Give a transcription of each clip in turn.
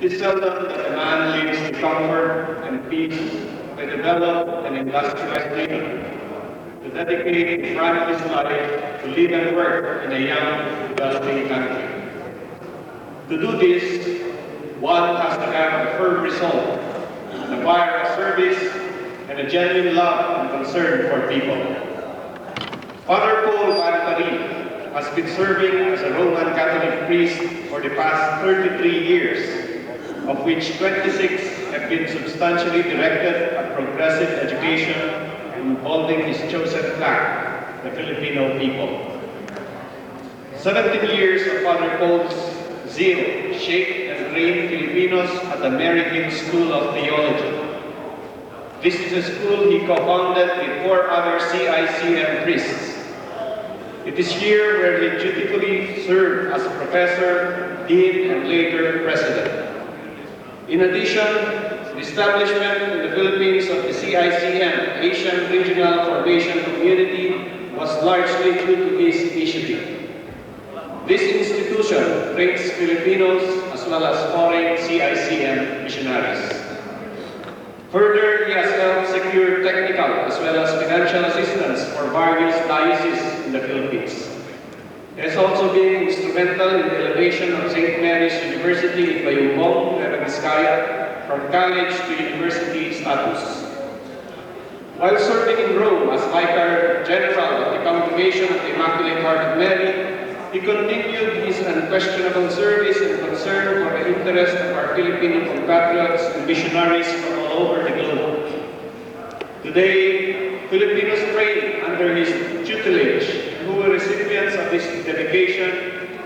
It is seldom that a man lives in comfort and peace by developed and industrialized nation to dedicate a part of his life to live and work in a young, developing country. To do this, one has to have a firm resolve, a fire of service, and a genuine love and concern for people. Father Paul Parijs has been serving as a Roman Catholic priest for the past 33 years, of which 26 have been substantially directed at progressive education involving his chosen flock, the Filipino people. 17 years of Father Paul's zeal shaped and trained Filipinos at the American School of Theology. This is a school he co-founded with 4 other CICM priests. It is here where he dutifully served as professor, dean, and later president. In addition, the establishment in the Philippines of the CICM, Asian Regional Formation Community, was largely due to his initiative. This institution trains Filipinos as well as foreign CICM missionaries. Further, he has helped secure technical as well as financial assistance for various dioceses in the Philippines. He has also been instrumental in the elevation of St. Mary's University in Bayumbong, Nueva Vizcaya, from college to university status. While serving in Rome as Vicar General of the Congregation of the Immaculate Heart of Mary, he continued his unquestionable service and concern for the interest of our Filipino compatriots and missionaries from all over the globe. Today, Filipinos trained under his tutelage, who were recipients of this dedication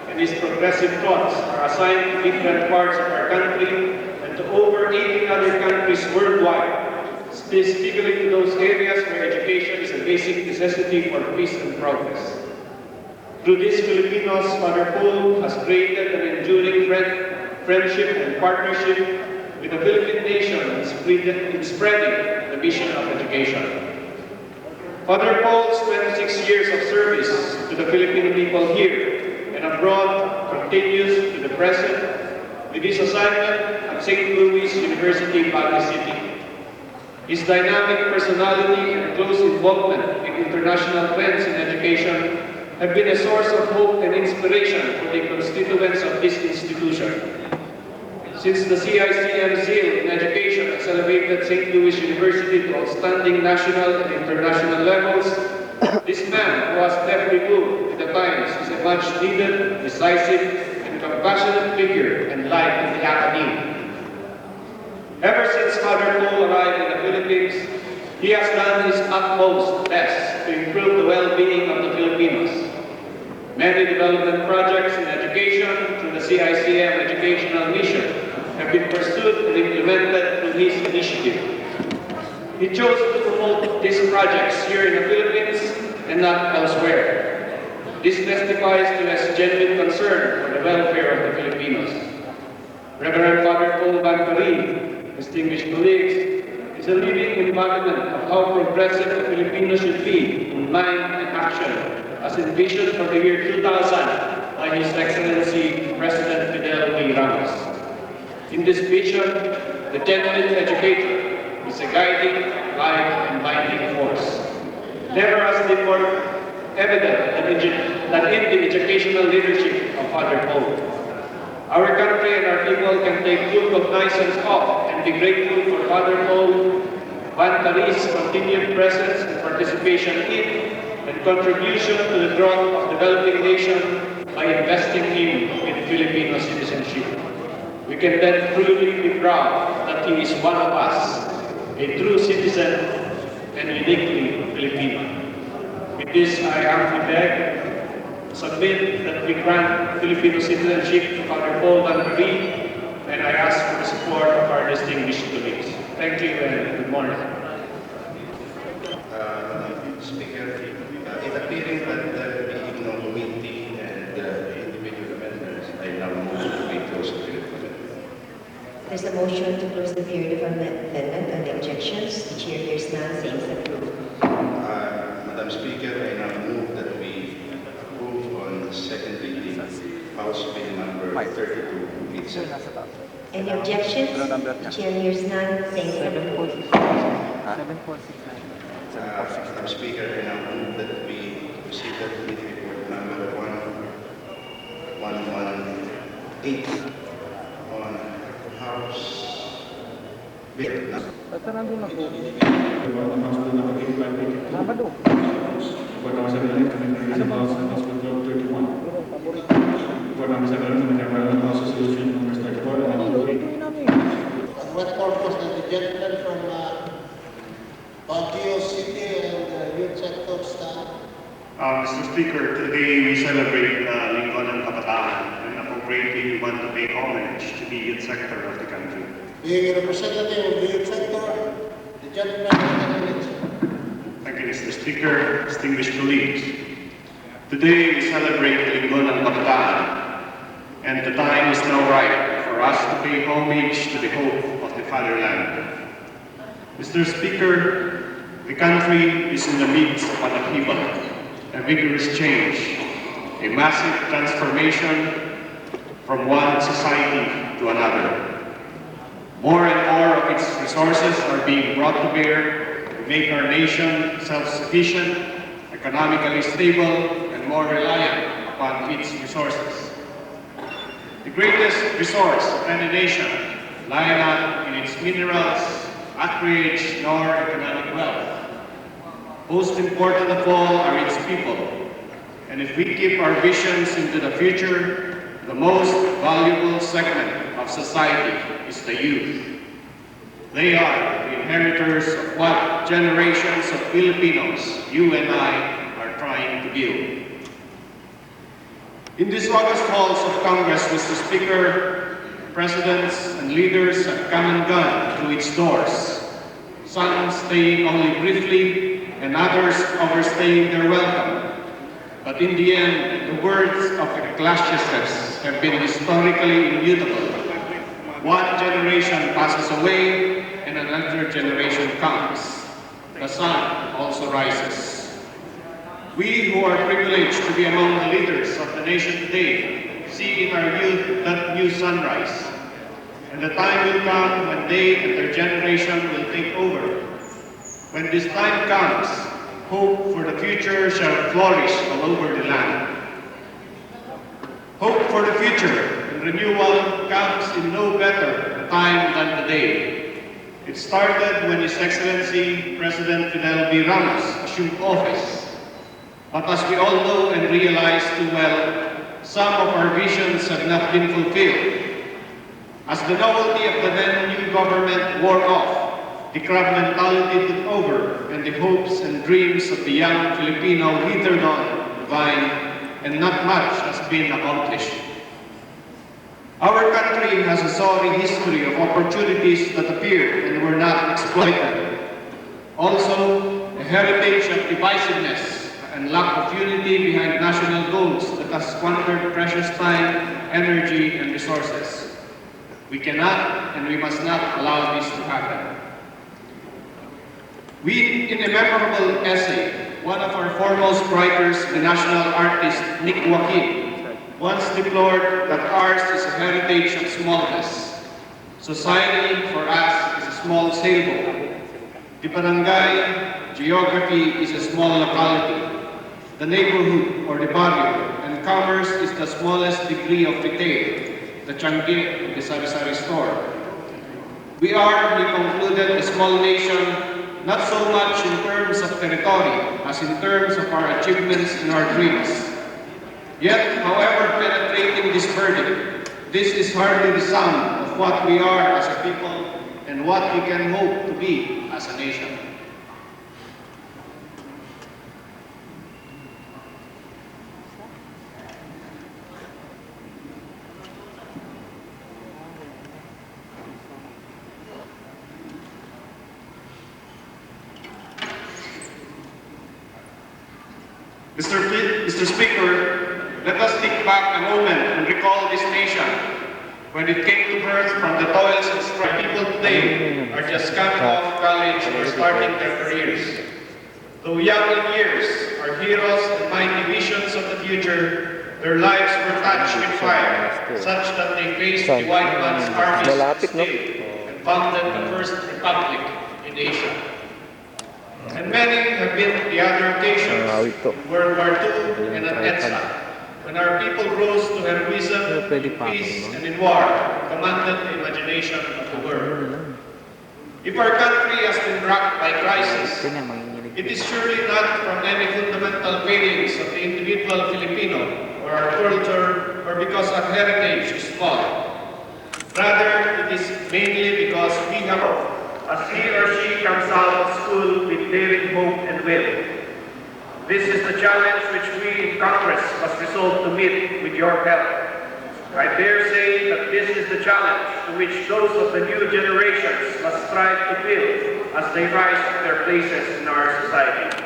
and his progressive thoughts, are assigned to different parts of our country and to over 80 other countries worldwide, specifically to those areas where education is a basic necessity for peace and progress. Through these Filipinos, Father Paul has created an enduring friendship and partnership with the Philippine nation in spreading the mission of education. Father Paul's 26 years of service to the Filipino people here and abroad continues to the present with his assignment at St. Louis University, Parijs City. His dynamic personality and close involvement in international trends in education have been a source of hope and inspiration for the constituents of this institution. Since the CICM zeal in education has elevated St. Louis University to outstanding national and international levels, this man who has deftly moved with the times is a much-needed, decisive, and compassionate figure and light in the academy. Ever since Father Paul arrived in the Philippines, he has done his utmost best to improve the well-being of the Filipinos. Many development projects in education through the CICM educational mission have been pursued and implemented through his initiative. He chose to promote these projects here in the Philippines and not elsewhere. This testifies to his genuine concern for the welfare of the Filipinos. Reverend Father Paul Parijs, distinguished colleagues, is a living embodiment of how progressive the Filipinos should be in mind and action, as envisioned for the year 2000 by His Excellency President Fidel V. Ramos. In this vision, the genuine educator is a guiding light and binding force. Never has been more evident than in the educational leadership of Father Paul. Our country and our people can take full cognizance of and be grateful for Father Paul Parijs' continued presence and participation in and contribution to the growth of developing nation by investing in Filipino citizenship. We can then truly be proud that he is one of us, a true citizen and uniquely Filipino. With this, I humbly beg, submit that we grant Filipino citizenship to Father Paul Parijs, and I ask for the support of our distinguished colleagues. Thank you and good morning. Speaker, it appearing that the being of committee and individual members, I now move to be closed the period of amendment. There's a motion to close the period of amendment on the objections. The chair hears none, saying approved. Madam Speaker, I now move that we approve on the second reading House Bill number 32. Any objections? The chair hears none. Thank you. 7469. Madam Speaker, I now move that we proceed to committee report number 1118 on House Bill. Basta nandun na po. Sabado. Buat nama saya House Bill 31. Buat nama saya House Resolution number 34 and What purpose does the gentleman from Baguio City and youth sector stand? Mr. Speaker, today we celebrate Lingkod ng Kabataan, and appropriately we want to pay homage to the youth sector of the country. Being a representative of the youth sector, the gentleman has Thank you, Mr. Speaker, distinguished colleagues. Today we celebrate Lingkod ng Kabataan, and the time is now right for us to pay homage to the hope of the fatherland. Mr. Speaker, the country is in the midst of an upheaval, a vigorous change, a massive transformation from one society to another. More and more of its resources are being brought to bear to make our nation self-sufficient, economically stable, and more reliant upon its resources. The greatest resource of any nation lie not in its minerals, acreage, nor economic wealth. Most important of all are its people. And if we keep our visions into the future, the most valuable segment of society is the youth. They are the inheritors of what generations of Filipinos, you and I, are trying to build. In these August halls of Congress, Mr. Speaker, presidents and leaders have come and gone through its doors, some staying only briefly and others overstaying their welcome. But in the end, the words of Ecclesiastes have been historically immutable. One generation passes away and another generation comes. The sun also rises. We who are privileged to be among the leaders of the nation today see in our youth that new sunrise. And the time will come when they and their generation will take over. When this time comes, hope for the future shall flourish all over the land. Hope for the future and renewal comes in no better time than today. It started when His Excellency President Fidel V. Ramos assumed office. But as we all know and realize too well, some of our visions have not been fulfilled. As the novelty of the then new government wore off, the crab mentality took over, and the hopes and dreams of the young Filipino withered on the vine, and not much has been accomplished. Our country has a sorry history of opportunities that appeared and were not exploited. Also, a heritage of divisiveness and lack of unity behind national goals that has squandered precious time, energy, and resources. We cannot and we must not allow this to happen. In a memorable essay, one of our foremost writers, the national artist Nick Joaquin, once deplored that ours is a heritage of smallness. Society, for us, is a small sailboat. The barangay geography is a small locality. The neighborhood or the barrio, and commerce is the smallest degree of retail, the changi, the sari-sari store. We are, he concluded, a small nation, not so much in terms of territory as in terms of our achievements and our dreams. Yet, however penetrating this verdict, this is hardly the sum of what we are as a people and what we can hope to be as a nation. Mr. Speaker, let us think back a moment and recall this nation when it came to birth from the toils and strife. People today are just coming off college or starting their careers. Though young in years, our heroes and mighty visions of the future, Their lives were touched with fire, such that they faced the white man's armies state and founded the first republic in Asia. And many have been the other occasions, World War II and at EDSA, when our people rose to heroism in peace and in war, commanded the imagination of the world. If our country has been rocked by crisis, it is surely not from any fundamental failings of the individual Filipino or our culture or because our heritage is small. Rather, it is mainly because we have, as he or she comes out of school with daring hope and will. This is the challenge which we in Congress must resolve to meet with your help. I dare say that this is the challenge to which those of the new generations must strive to fill as they rise to their places in our society.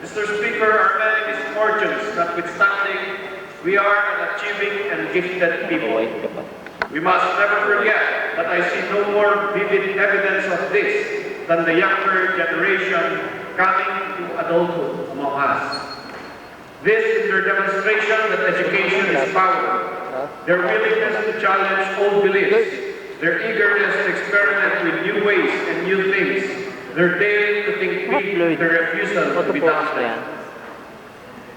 Mr. Speaker, our many misfortunes notwithstanding, we are an achieving and gifted people. We must never forget that I see no more vivid evidence of this than the younger generation coming to adulthood among us. This is their demonstration that education is power, their willingness to challenge old beliefs, their eagerness to experiment with new ways and new things, their daring to think big, their refusal to be daunted.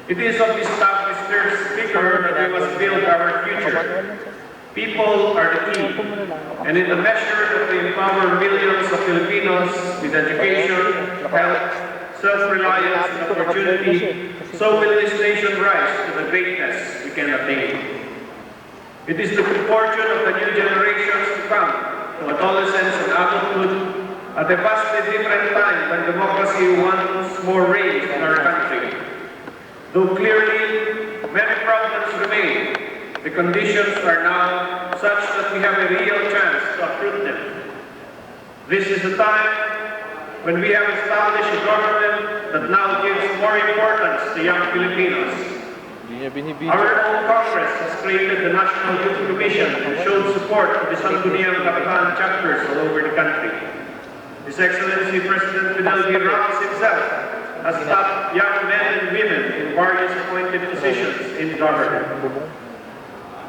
It is of this stuff, Mr. Speaker, that we must build our future. People are the key, and in the measure that we empower millions of Filipinos with education, health, self-reliance, and opportunity, so will this nation rise to the greatness we can attain. It is the good fortune of the new generations to come, to adolescence and adulthood, at a vastly different time when democracy once more reigns in our country. Though clearly many problems remain, the conditions are now such that we have a real chance to uproot them. This is the time when we have established a government that now gives more importance to young Filipinos. Our own Congress has created the National Youth Commission and showed support to the Sangguniang Kapitan chapters all over the country. His Excellency President Fidel V. Ramos himself has tapped young men and women in various appointed positions in government.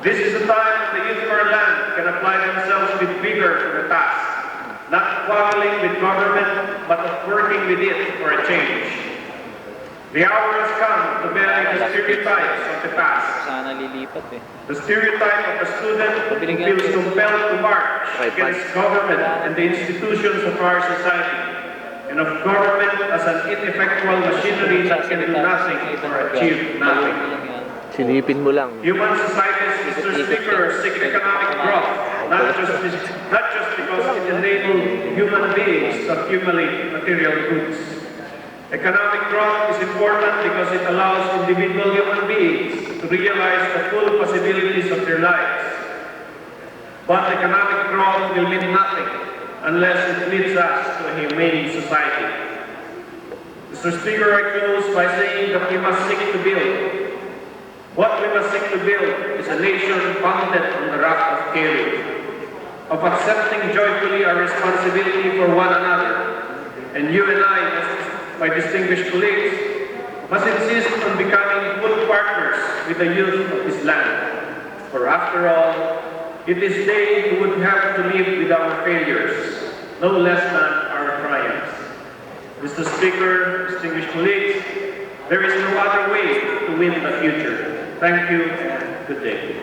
This is the time when the youth of our land can apply themselves with vigor to the task, not quarreling with government, but of working with it for a change. The hour has come to bury the stereotypes of the past. The stereotype of the student who feels compelled to march against government and the institutions of our society, and of government as an ineffectual machinery that can do nothing or achieve nothing. Silipin mo lang. Human societies, Mr. Speaker, seek economic growth, not just because it enables human beings to accumulate material goods. Economic growth is important because it allows individual human beings to realize the full possibilities of their lives. But economic growth will mean nothing unless it leads us to a humane society. Mr. Speaker, I close by saying that we must seek to build. What we must seek to build is a nation founded on the rock of caring, of accepting joyfully our responsibility for one another. And you and I, my distinguished colleagues, must insist on becoming full partners with the youth of this land. For after all, it is they who would have to live with our failures, no less than our triumphs. Mr. Speaker, distinguished colleagues, there is no other way to win the future. Thank you and good day.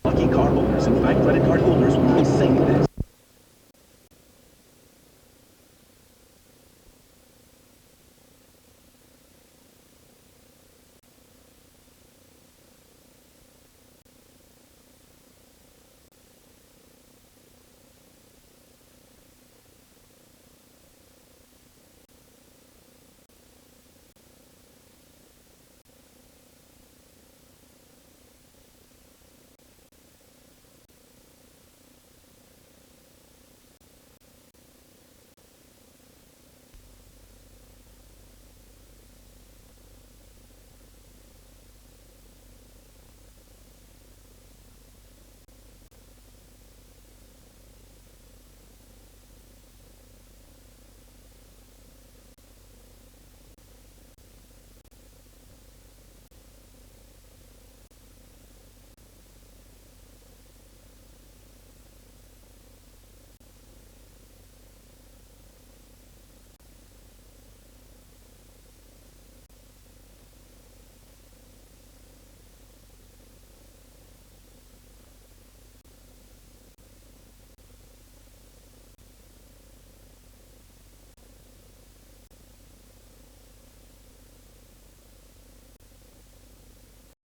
Lucky card holders and bank credit card holders will sing this.